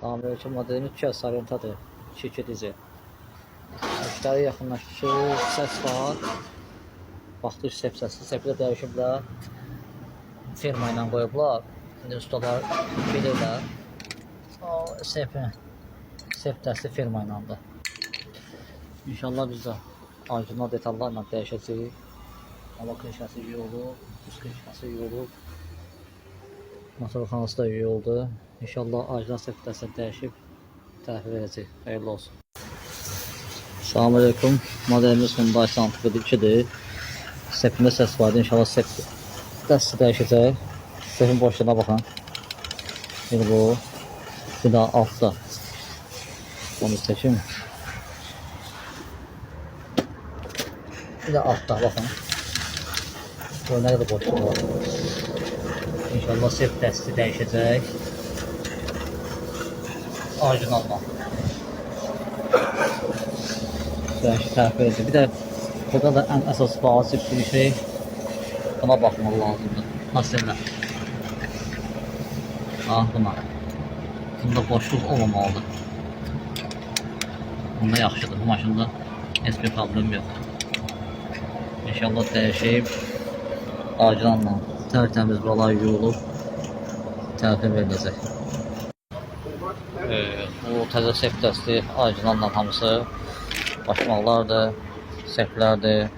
Salamünaleyküm, modelimiz 2 Sorentadır, 2 dizi. Müştəri yaxınlaşdı, səs var. Baxdı sep səsi, sepi də dəyişiblər. Firma ilə qoyublar. İndi ustalar bilirlər. O sep dəsti firma ilədir. İnşallah biz də orijinal detallarla dəyişəcəyik. Hava krişkası iyi olub, buz krişkası iyi olub. Motorxanası da iyi oldu. İnşallah orijinal sep dəstini dəyişib təhvil verəcək. Xeyirli olsun. Salamünaleyküm. Modelimiz Hyundai Santa Fe 2'dir. Sepində səs vardı. İnşallah sep dəsti dəyişəcək. Sepin boşluğuna baxın. Bir bu. Bir daha altta. Onu çəkim. Bir də altta baxın. Bu nə qədər boşluq var. İnşallah sep dəsti dəyişəcək. Orijinalma. Dəyişik tərəf edəcək. Bir də burada da ən əsas vacib bir şey. Buna baxmaq lazımdır. Nasıl elə? Buna. Bunda boşluq olmamalıdır. Bunda yaxşıdır. Bu maşında heç bir problem yox. İnşallah dəyişib orijinalla tərtəmiz buralar yuyulub tərtib ediləcək. Bu təzə sep dəsti orijinalla hamısı başmaqlardır, seplərdir,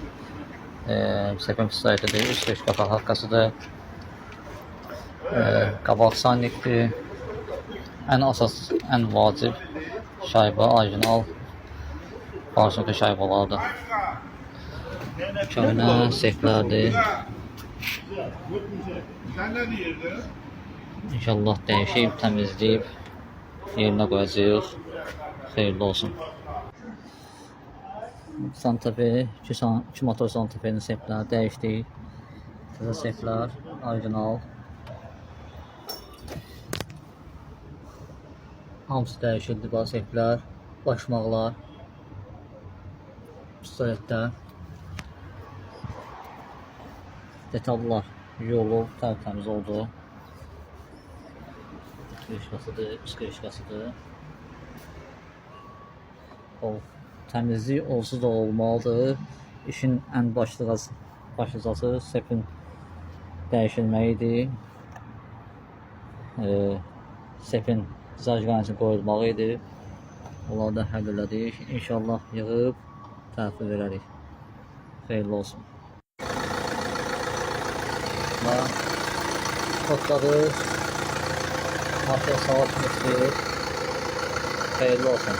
sepin pistayetidir, üst beş qapağı haqqasıdır, qabaq sanlikdir. Ən əsas, ən vacib şaybə orijinal barışıqlı şaybalardır. Köhnə seplərdir. İnşallah dəyişib, təmizləyib yerinə qoyacağıq. Xeyirli olsun. Santa Fe, 2 motor Santa Fe'nin sepləri dəyişdik. Təzə seplər, orijinal. Hamısı dəyişildi, bu seplər, başmaqlar, pistoletlər. Detallar yolub, tərtəmiz oldu. Krişkasıdır, üst krişkasıdır. Təmizlik onsuz da olmalıdır. İşin ən başlıcası sepin dəyişilməyidir. Sepin zajqanisi qoyulmağı idi. Onları da həll elədik. İnşallah yığıb təhvil verərik. Xeyirli olsun. Kodladı. Maşın savaş misli. Xeyirli olsun.